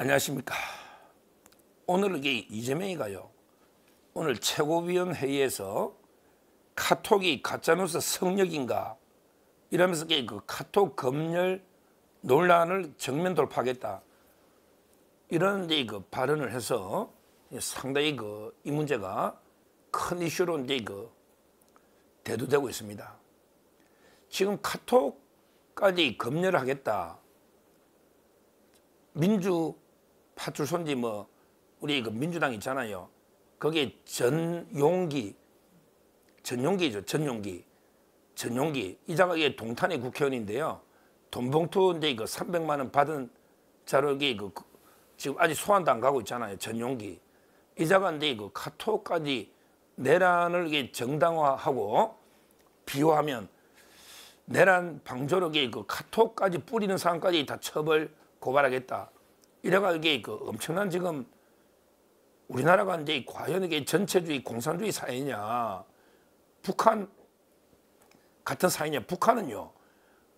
안녕하십니까. 오늘 이게 이재명이가요. 오늘 최고위원회의에서 카톡이 가짜뉴스 성역인가 이러면서 그 카톡 검열 논란을 정면 돌파하겠다 이런 그 발언을 해서 상당히 이 문제가 큰 이슈로 대두되고 있습니다. 지금 카톡까지 검열을 하겠다. 민주파출소인지 우리 민주당 있잖아요. 거기에 전용기죠. 전용기 이자가 동탄의 국회의원인데요. 돈봉투 300만 원 받은 자료기 지금 아직 소환도 안 가고 있잖아요. 전용기 이자가 카톡까지 내란을 정당화하고 비호하면 내란 방조로 카톡까지 뿌리는 사람까지 다 처벌 고발하겠다. 이래가 엄청난 지금 우리나라가 과연 전체주의 공산주의 사회냐, 북한 같은 사회냐. 북한은요.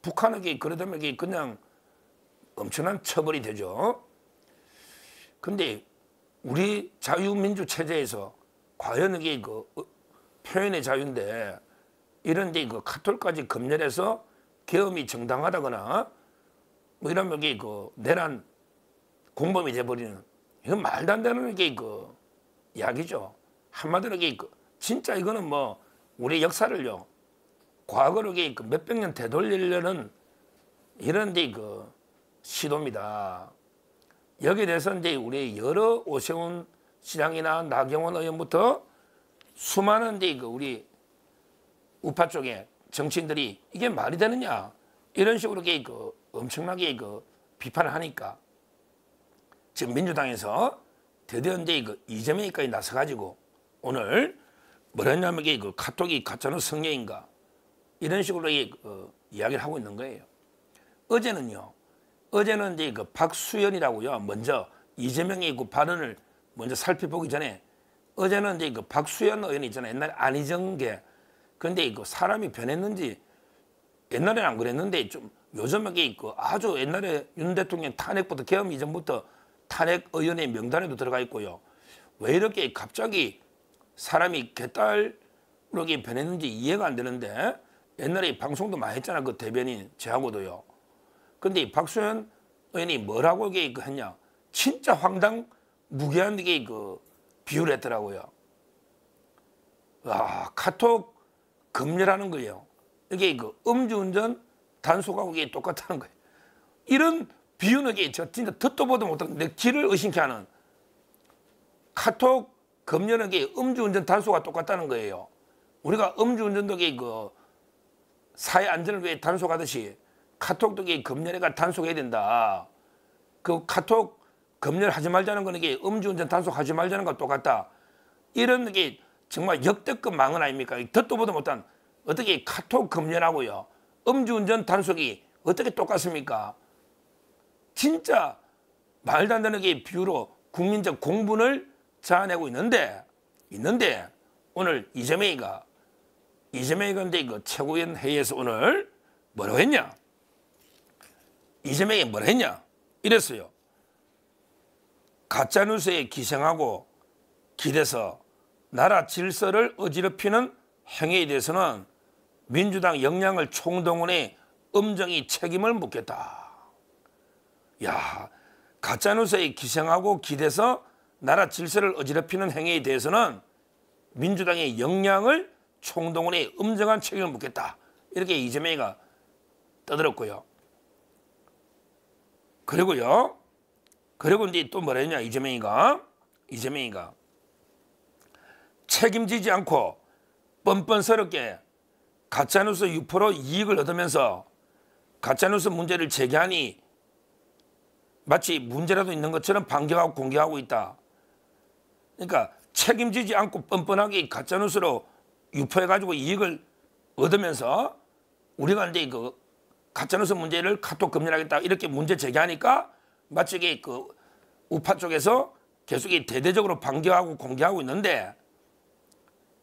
북한은 그러다면 그냥 엄청난 처벌이 되죠. 근데 우리 자유민주 체제에서 과연 표현의 자유인데 이런데 카톡까지 검열해서 계엄이 정당하다거나 이러면 내란 공범이 돼버리는 이건 말도 안 되는 이야기죠. 한마디로 진짜 이거는 우리 역사를요 과거로 몇백 년 되돌리려는 이런 시도입니다. 여기에 대해서 우리 여러 오세훈 시장이나 나경원 의원부터 수많은 우리 우파 쪽에 정치인들이 이게 말이 되느냐 이런 식으로 엄청나게 비판을 하니까 지금 민주당에서 드디어 이재명이까지 나서가지고 오늘 뭐랬냐면 카톡이 가짜뉴스 성역인가 이런 식으로 이야기를 하고 있는 거예요. 어제는 박수현이라고요. 먼저 이재명의 발언을 먼저 살펴보기 전에 어제는 박수현 의원이 있잖아요. 옛날에 안희정계. 그런데 사람이 변했는지 옛날에는 안 그랬는데 좀 요즘에 아주 옛날에 윤 대통령 탄핵부터 계엄 이전부터 탄핵 의원의 명단에도 들어가 있고요. 왜 이렇게 갑자기 사람이 개딸로 변했는지 이해가 안 되는데 옛날에 방송도 많이 했잖아. 그 대변인 저하고도요. 근데 박수현 의원이 뭐라고 했냐. 진짜 황당무계한 비유를 했더라고요. 와, 카톡 검열하는 거예요. 이게 음주운전 단속하고 똑같다는 거예요. 이런 비유는 저 진짜 듣도 보도 못하고 내 귀를 의심케 하는 카톡 검열은 음주운전 단속과 똑같다는 거예요. 우리가 음주운전도 사회 안전을 위해 단속하듯이 카톡도 검열해가 단속해야 된다. 그 카톡 검열하지 말자는 거는 음주운전 단속하지 말자는 거 똑같다. 이런 정말 역대급 망언 아닙니까? 듣도 보도 못한 어떻게 카톡 검열하고요. 음주운전 단속이 어떻게 똑같습니까? 진짜 말도 안 되는 비유로 국민적 공분을 자아내고 있는데 오늘 이재명이가 최고위원 회의에서 오늘 뭐라고 했냐? 이재명이 뭐라 했냐? 이랬어요. 가짜뉴스에 기생하고 기대서 나라 질서를 어지럽히는 행위에 대해서는 민주당 역량을 총동원해 엄정히 책임을 묻겠다. 야, 가짜뉴스에 기생하고 기대서 나라 질서를 어지럽히는 행위에 대해서는 민주당의 역량을 총동원해 엄정한 책임을 묻겠다. 이렇게 이재명이가 떠들었고요. 그리고 이제 또 뭐라 했냐. 이재명이가 책임지지 않고 뻔뻔스럽게 가짜뉴스 유포로 이익을 얻으면서 가짜뉴스 문제를 제기하니 마치 문제라도 있는 것처럼 반격하고 공격하고 있다. 그러니까 책임지지 않고 뻔뻔하게 가짜뉴스로 유포해가지고 이익을 얻으면서 우리가 이제 가짜뉴스 문제를 카톡 검열하겠다 이렇게 문제 제기하니까 마치 우파 쪽에서 계속 대대적으로 반격하고 공격하고 있는데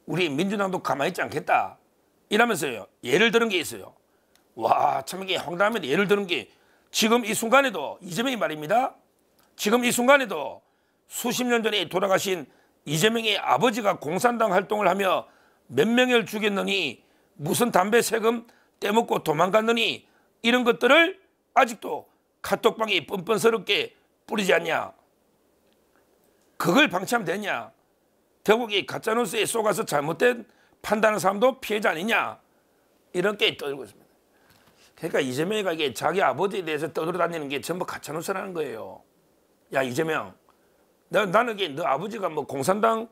우리 민주당도 가만히 있지 않겠다 이러면서요. 예를 들은 게 있어요. 와, 참 이게 황당합니다. 예를 들은 게 지금 이 순간에도 이재명이 말입니다. 지금 이 순간에도 수십 년 전에 돌아가신 이재명의 아버지가 공산당 활동을 하며 몇 명을 죽였느니 무슨 담배 세금 떼먹고 도망갔느니 이런 것들을 아직도 카톡방에 뻔뻔스럽게 뿌리지 않냐. 그걸 방치하면 되냐. 대국이 가짜뉴스에 속아서 잘못된 판단하는 사람도 피해자 아니냐. 이런 게 떠들고 있습니다. 그러니까 이재명이가 이게 자기 아버지에 대해서 떠돌아다니는 게 전부 가짜뉴스라는 거예요. 야 이재명, 나는 이게 너 아버지가 뭐 공산당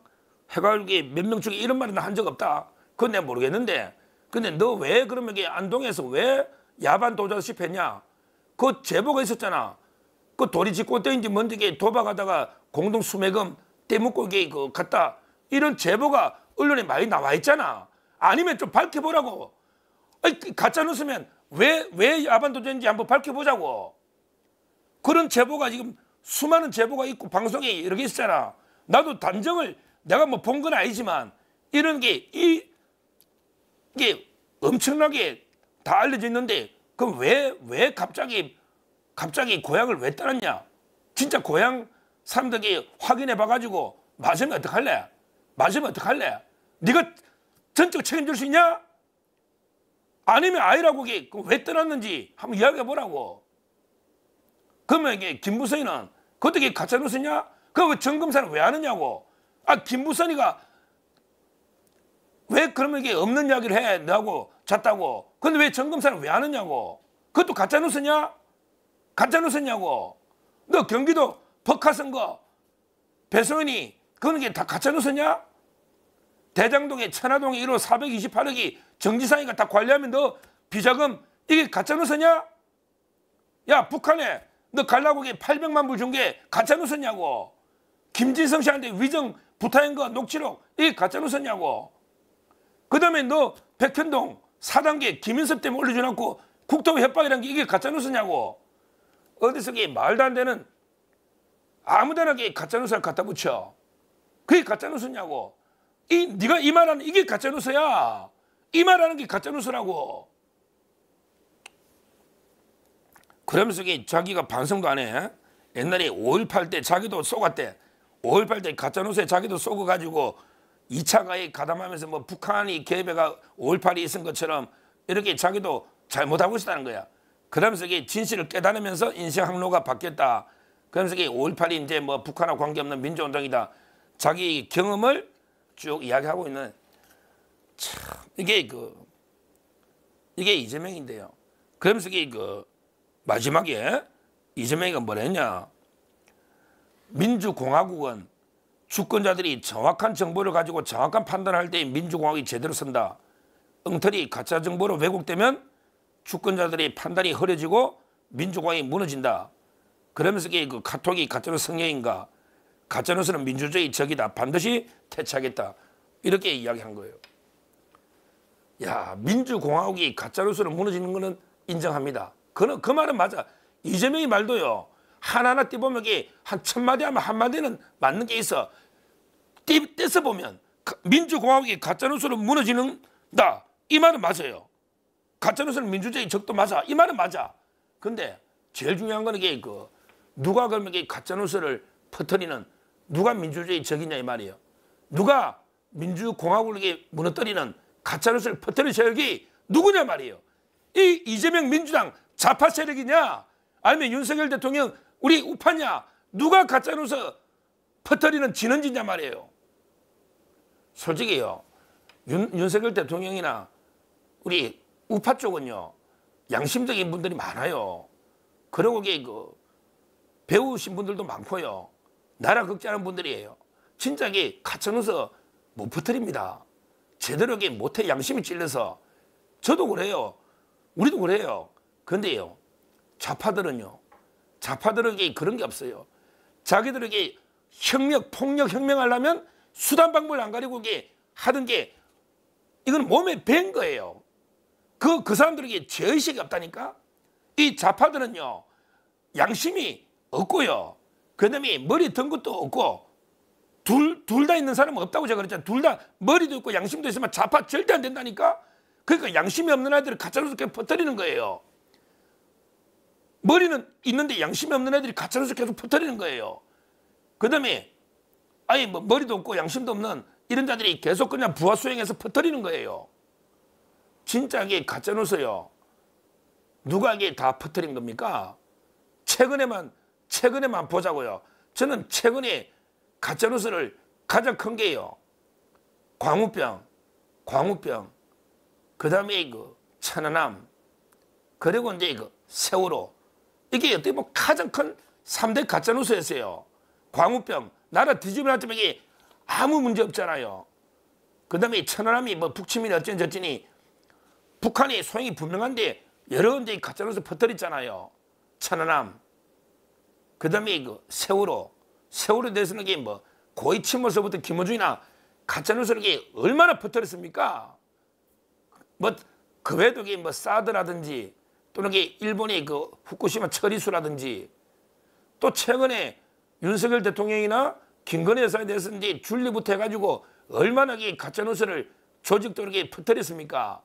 해가지고 몇 명 중에 이런 말은 한 적 없다. 그건 내가 모르겠는데, 근데 너 왜 그러면 이게 안동에서 왜 야반 도자식 했냐? 그 제보가 있었잖아. 그 도리지꽃대인지 뭔지 이게 도박하다가 공동 수매금 떼먹고 이게 그 갔다. 이런 제보가 언론에 많이 나와 있잖아. 아니면 좀 밝혀보라고. 아니, 가짜뉴스면 왜 야반 도전인지 한번 밝혀보자고. 그런 제보가 지금 수많은 제보가 있고 방송에 여러 개 있잖아. 나도 단정을 내가 뭐 본 건 아니지만 이런 게 이게 엄청나게 다 알려져 있는데 그럼 왜 갑자기 고향을 왜 떠났냐? 진짜 고향 사람들이 확인해 봐가지고 맞으면 어떡할래? 맞으면 어떡할래? 네가 전적 책임질 수 있냐? 아니면 아이라고 왜 떠났는지 한번 이야기해 보라고. 그러면 이게 김부선이는 그것도 가짜뉴스냐? 그 정검사는 왜 하느냐고. 아 김부선이가 왜 그러면 이게 없는 이야기를 해? 너하고 잤다고. 근데 왜 정검사는 왜 하느냐고. 그것도 가짜뉴스냐? 가짜뉴스냐고. 너 경기도 법카선거 배성은이 그런 게 다 가짜뉴스냐? 대장동에 천화동에 1호 428억이 정지상이가 다 관리하면 너 비자금 이게 가짜뉴스냐? 야 북한에 너 갈라고 800만 불 준 게 가짜뉴스냐고. 김진성 씨한테 위정 부타한 거 녹취록 이게 가짜뉴스냐고. 그 다음에 너 백현동 4단계 김인섭 때문에 올려줘놓고 국토부 협박이라는 게 이게 가짜뉴스냐고. 어디서 이게 말도 안 되는 아무데나 가짜뉴스를 갖다 붙여. 그게 가짜뉴스냐고. 네가 이 말하는 이게 가짜뉴스야. 이 말하는 게 가짜뉴스라고. 그러면서 자기가 반성도 안 해. 옛날에 5.18 때 자기도 속았대. 5.18 때 가짜뉴스에 자기도 속아가지고 2차 가해 가담하면서 뭐 북한이 개배가 5.18이 있은 것처럼 이렇게 자기도 잘못하고 있었다는 거야. 그러면서 이게 진실을 깨달으면서 인생 항로가 바뀌었다. 그러면서 이게 5.18이 이제 뭐 북한하고 관계없는 민주운동이다. 자기 경험을 쭉 이야기하고 있는 참 이게 이재명인데요. 그러면서 이게 마지막에 이재명이가 뭐랬냐? 민주공화국은 주권자들이 정확한 정보를 가지고 정확한 판단할 때 민주공화국이 제대로 선다. 엉터리 가짜 정보로 왜곡되면 주권자들의 판단이 흐려지고 민주공화국이 무너진다. 그러면서 그 카톡이 가짜뉴스 성령인가? 가짜뉴스는 민주주의 적이다. 반드시 퇴치하겠다. 이렇게 이야기한 거예요. 야, 민주공화국이 가짜뉴스로 무너지는 거는 인정합니다. 그 말은 맞아. 이재명이 말도요. 하나하나 띄보면 한 1000마디 하면 한마디는 맞는 게 있어. 떼서 보면 민주공화국이 가짜뉴스로 무너지는다. 이 말은 맞아요. 가짜뉴스는 민주주의 적도 맞아. 이 말은 맞아. 근데 제일 중요한 거는 누가 그러면 가짜뉴스를 퍼뜨리는 누가 민주주의 적이냐 이 말이에요. 누가 민주공화국을 무너뜨리는 가짜뉴스를 퍼뜨리는 세력이 누구냐 말이에요. 이 이재명 민주당 좌파 세력이냐 아니면 윤석열 대통령 우리 우파냐. 누가 가짜뉴스 퍼뜨리는 진원지냐 말이에요. 솔직히요. 윤석열 대통령이나 우리 우파 쪽은요. 양심적인 분들이 많아요. 그리고 배우신 분들도 많고요. 나라 걱정하는 분들이에요. 진짜 가짜뉴스 못 퍼뜨립니다. 제대로 못해 양심이 찔려서. 저도 그래요. 우리도 그래요. 그런데요. 좌파들은 그런 게 없어요. 자기들에게 폭력 혁명하려면 수단 방법을 안 가리고 하던 게 이건 몸에 밴 거예요. 그 사람들에게 죄의식이 없다니까. 이 좌파들은요. 양심이 없고요. 그 다음에 머리 든 것도 없고 둘 다 있는 사람은 없다고 제가 그랬잖아요. 둘 다 머리도 있고 양심도 있으면 좌파 절대 안 된다니까. 그러니까 양심이 없는 아이들을 가짜뉴스 퍼뜨리는 거예요. 머리는 있는데 양심이 없는 애들이 가짜뉴스 계속 퍼뜨리는 거예요. 그 다음에 아예 뭐 머리도 없고 양심도 없는 이런 자들이 계속 그냥 부하 수행해서 퍼뜨리는 거예요. 진짜 이게 가짜뉴스요. 누가 이게 다 퍼뜨린 겁니까? 최근에만 보자고요. 저는 최근에 가짜뉴스를 가장 큰 게요. 광우병, 그 다음에 그 천안함, 그리고 이제 이거 세월호. 이게 어떻게 보면 가장 큰 3대 가짜뉴스였어요. 광우병, 나라 뒤집어 놨지만 이게 아무 문제 없잖아요. 그 다음에 천안함이 뭐 북침이 어쩌니 저쩌니 북한이 소행이 분명한데 여러 이제 가짜뉴스 퍼뜨렸잖아요. 천안함. 그 다음에 그 세월호에 대해서는 이게 뭐 고위 친모서부터 김어준이나 가짜뉴스를 이게 얼마나 퍼뜨렸습니까? 뭐 그 외에도 이게 뭐 사드라든지 또는 이게 일본의 그 후쿠시마 처리수라든지 또 최근에 윤석열 대통령이나 김건희 여사에 대해서 이제 줄리부터 해가지고 얼마나 이게 가짜뉴스를 조직적으로 이렇게 퍼뜨렸습니까?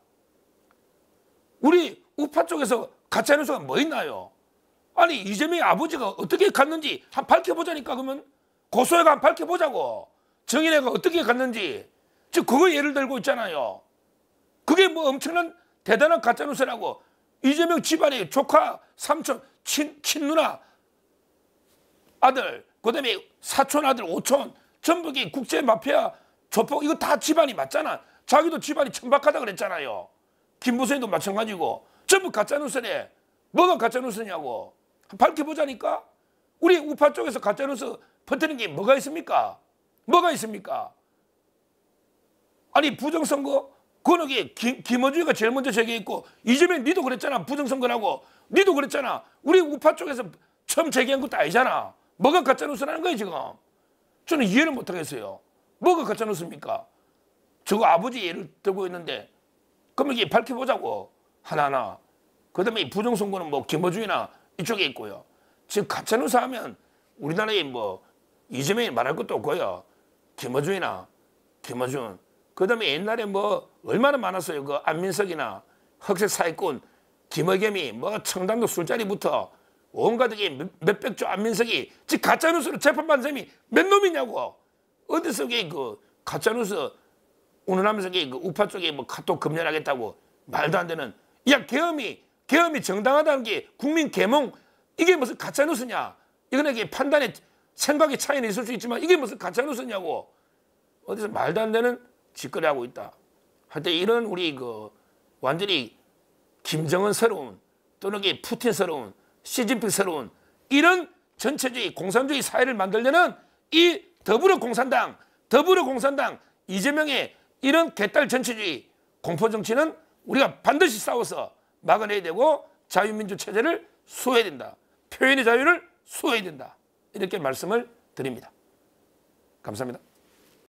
우리 우파 쪽에서 가짜뉴스가 뭐 있나요? 아니 이재명의 아버지가 어떻게 갔는지 한 밝혀보자니까. 그러면 고소해가 한 밝혀보자고. 정인애가 어떻게 갔는지 지금 그거 예를 들고 있잖아요. 그게 뭐 엄청난 대단한 가짜뉴스라고. 이재명 집안의 조카, 삼촌, 친누나 아들, 그 다음에 사촌 아들, 오촌 전부 국제 마피아 조폭 이거 다 집안이 맞잖아. 자기도 집안이 천박하다 그랬잖아요. 김부선도 마찬가지고 전부 가짜뉴스래. 뭐가 가짜뉴스냐고. 밝혀보자니까. 우리 우파 쪽에서 가짜뉴스 퍼뜨린 게 뭐가 있습니까? 뭐가 있습니까? 아니 부정선거 그거는 김어준이가 제일 먼저 제기했고 이재명 니도 그랬잖아. 부정선거라고. 니도 그랬잖아. 우리 우파 쪽에서 처음 제기한 것도 아니잖아. 뭐가 가짜뉴스라는 거예요 지금. 저는 이해를 못하겠어요. 뭐가 가짜뉴스입니까? 저거 아버지 예를 들고 있는데 그러면 이게 밝혀보자고. 하나하나. 그 다음에 부정선거는 뭐 김어준이나 이쪽에 있고요. 지금 가짜뉴스 하면 우리나라에 뭐 이재명이 말할 것도 없고요. 김어준. 그 다음에 옛날에 뭐 얼마나 많았어요. 그 안민석이나 흑색 사기꾼 김의겸이 뭐 청담도 술자리부터 온갖 게 몇백조 안민석이 지금 가짜뉴스로 재판받은 사람이 몇 놈이냐고. 어디서 그 가짜뉴스 운운하면서 그 우파 쪽에 뭐 카톡 검열하겠다고 말도 안 되는. 야 계엄이 정당하다는 게 국민 계몽 이게 무슨 가짜뉴스냐. 이거는 이게 판단의 생각의 차이는 있을 수 있지만 이게 무슨 가짜뉴스냐고. 어디서 말도 안 되는 짓거리 하고 있다. 하여튼 이런 우리 그 완전히 김정은스러운 또는 푸틴스러운 시진핑스러운 이런 전체주의 공산주의 사회를 만들려는 이 더불어공산당 이재명의 이런 개딸 전체주의 공포정치는 우리가 반드시 싸워서 막아내야 되고 자유민주 체제를 수호해야 된다. 표현의 자유를 수호해야 된다. 이렇게 말씀을 드립니다. 감사합니다.